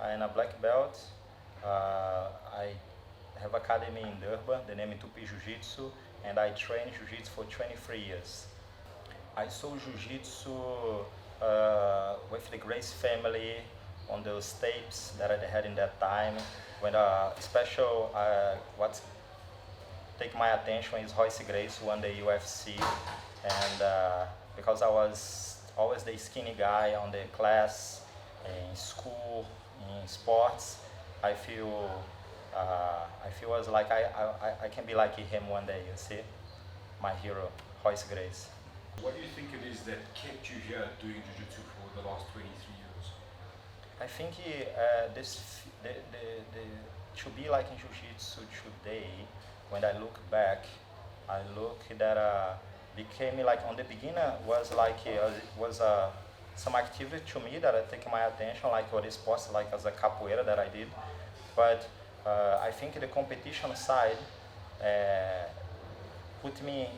I'm a black belt. I have academy in Durban, the name is Tupi Jiu-Jitsu, and I train Jiu-Jitsu for 23 years. I saw Jiu-Jitsu with the Grace family on those tapes that I had in that time. When special, what take my attention is Royce Grace won the UFC, and because I was always the skinny guy on the class, in school, in sports, I feel as like I can be like him one day. You see, my hero, Royce Grace. What do you think it is that kept you here doing Jiu-Jitsu for the last 23 years? I think to be like in Jiu-Jitsu today, when I look back, I look that became like on the beginning was like some activity to me that I take my attention, like what is sports like as a capoeira that I did, but I think the competition side put me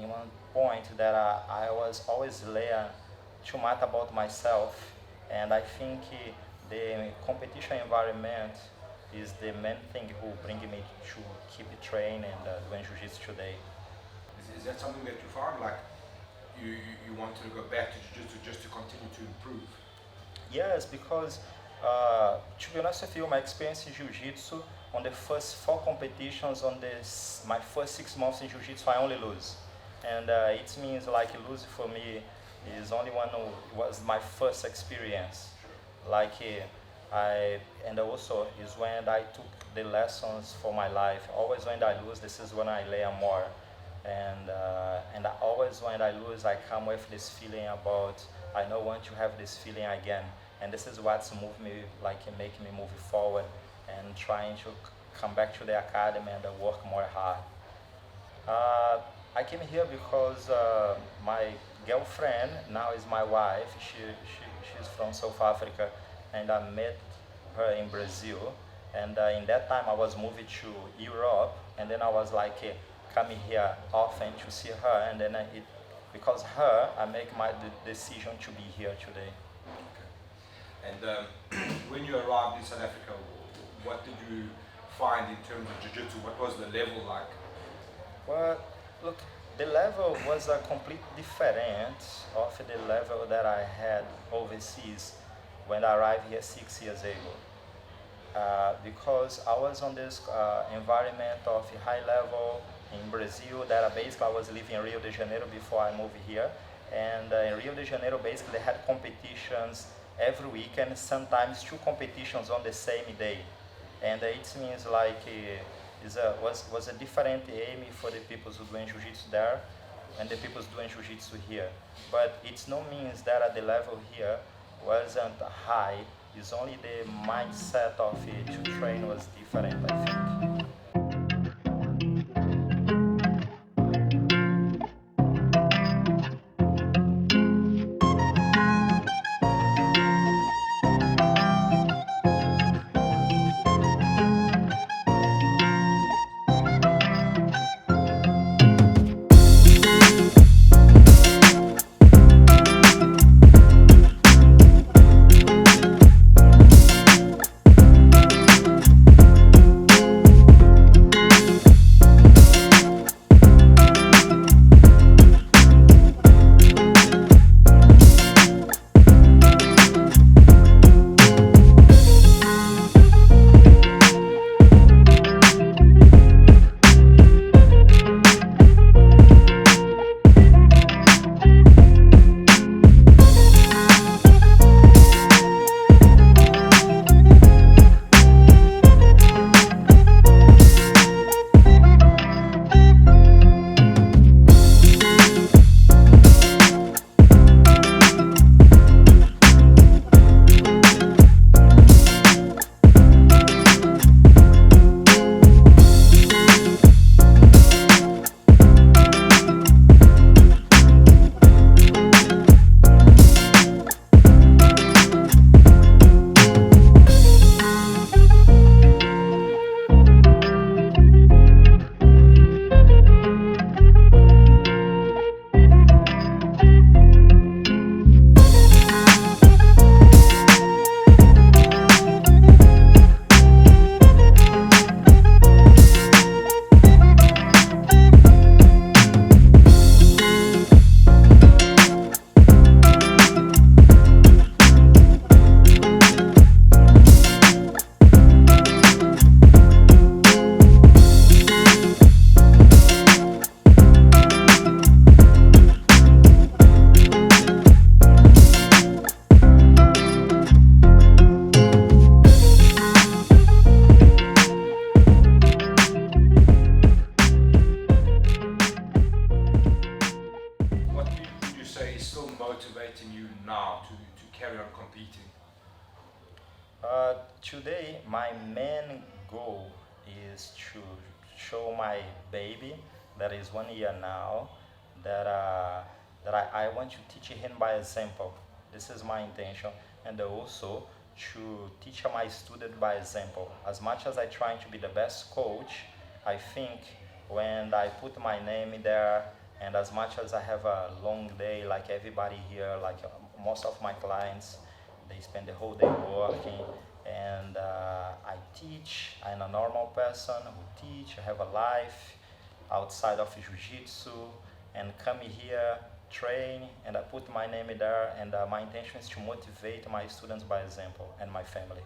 in one point that I was always learning too much about myself, and I think the competition environment is the main thing who bring me to keep training and doing jiu-jitsu today. Is that something that you found, like you wanted to go back to jiu-jitsu just to continue to improve? Yes, because to be honest with you, my experience in jiu-jitsu, on the first 4 competitions, my first 6 months in jiu-jitsu, I only lose. And it means like losing for me is only one who was my first experience. Like and also is when I took the lessons for my life. Always when I lose, this is when I learn more. And always when I lose, I come with this feeling about, I don't want to have this feeling again. And this is what's moved me, like make me move forward and trying to come back to the academy and work more hard. I came here because my girlfriend, now is my wife, she's from South Africa, and I met her in Brazil. And in that time I was moving to Europe, and then I was like coming here often to see her, and then because her, I make my decision to be here today. Okay. And when you arrived in South Africa, what did you find in terms of jiu-jitsu? What was the level like? Well, look, the level was a complete different of the level that I had overseas when I arrived here 6 years ago. Because I was on this environment of high level in Brazil, that basically I was living in Rio de Janeiro before I moved here. And in Rio de Janeiro, basically they had competitions every weekend, sometimes 2 competitions on the same day. And it means like was a different aim for the people who doing jiu-jitsu there and the people doing jiu-jitsu here. But it's no means that the level here wasn't high. It's only the mindset of it to train was different, I think. Today, my main goal is to show my baby that is 1 year now that I want to teach him by example. This is my intention, and also to teach my student by example. As much as I try to be the best coach, I think when I put my name in there, and as much as I have a long day, like everybody here, like most of my clients, they spend the whole day working, and I teach. I'm a normal person who teach. I have a life outside of jiu-jitsu, and come here, train, and I put my name there, and my intention is to motivate my students by example and my family.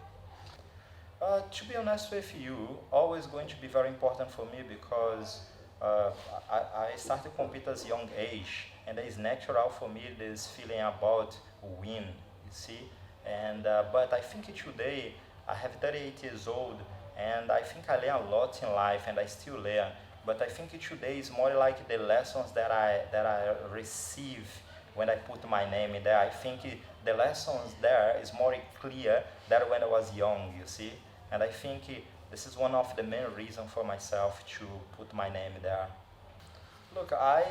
To be honest with you, always going to be very important for me because uh, I started to compete at a young age, and it's natural for me this feeling about win, you see. And but I think today I have 38 years old, and I think I learn a lot in life, and I still learn. But I think today is more like the lessons that I receive when I put my name in there. I think the lessons there is more clear than when I was young, you see. And I think this is one of the main reasons for myself to put my name there. Look, I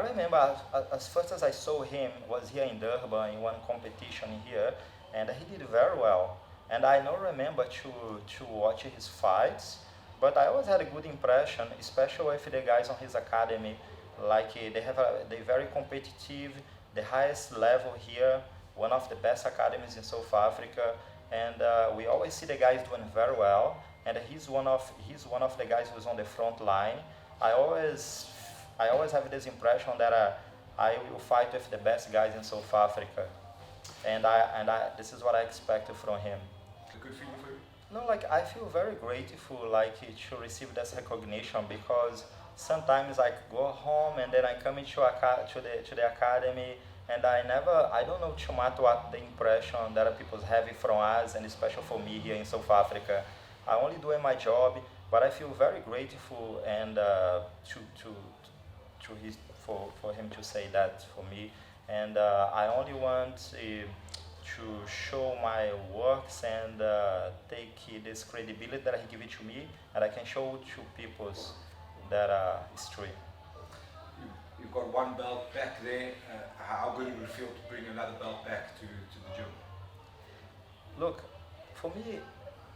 remember as first as I saw him was here in Durban in one competition here, and he did very well. And I don't remember to watch his fights, but I always had a good impression, especially with the guys on his academy. Like they're very competitive, the highest level here, one of the best academies in South Africa, and we always see the guys doing very well. And he's one of the guys who's on the front line. I always I always have this impression that I will fight with the best guys in South Africa, and this is what I expect from him. A good feeling for you? No, like I feel very grateful, like to receive this recognition because sometimes I go home and then I come into to the academy and I don't know too much what the impression that people have from us and especially for me here in South Africa. I only doing my job, but I feel very grateful and for him to say that for me, and I only want to show my works and take this credibility that he give it to me, and I can show to people that it's true. You've got one belt back there. How good it would feel to bring another belt back to the gym? Look, for me,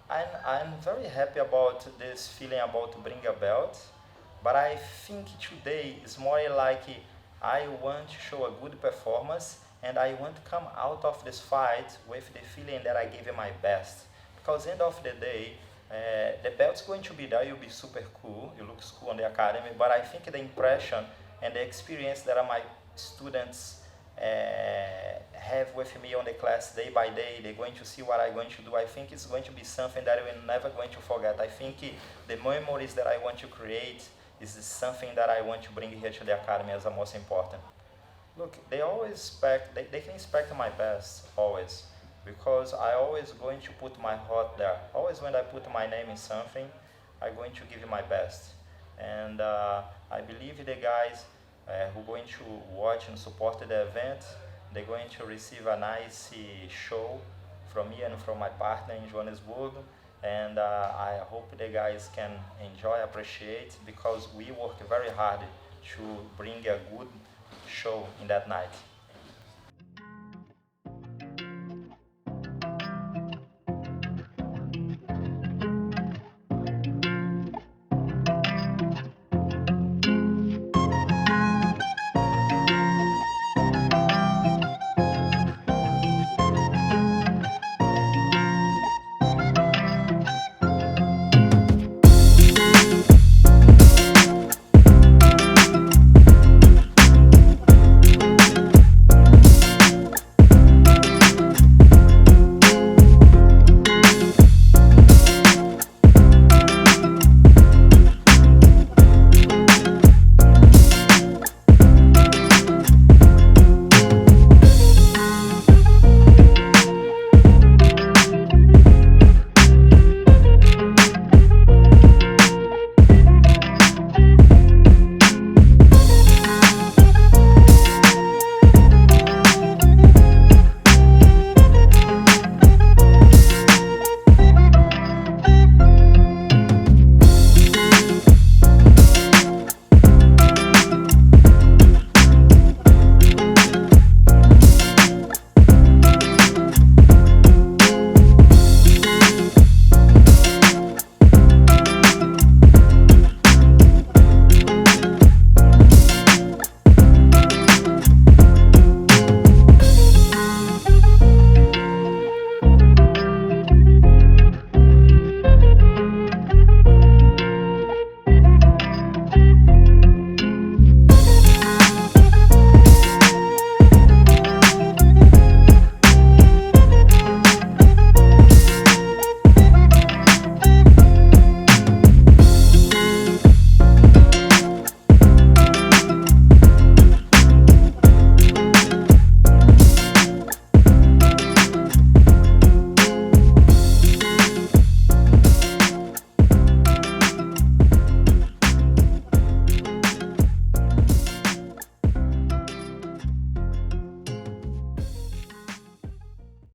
I'm very happy about this feeling about bring a belt, but I think today is more like I want to show a good performance and I want to come out of this fight with the feeling that I gave it my best. Because end of the day, the belt's going to be there, you'll be super cool, you look cool on the academy, but I think the impression and the experience that my students have with me on the class day by day, they're going to see what I'm going to do. I think it's going to be something that we're never going to forget. I think the memories that I want to create is something that I want to bring here to the academy as the most important. Look, they always expect, they can expect my best, always, because I always going to put my heart there. Always when I put my name in something, I'm going to give it my best. And I believe the guys who are going to watch and support the event, they're going to receive a nice show from me and from my partner in Johannesburg. And I hope the guys can enjoy, appreciate, because we work very hard to bring a good show in that night.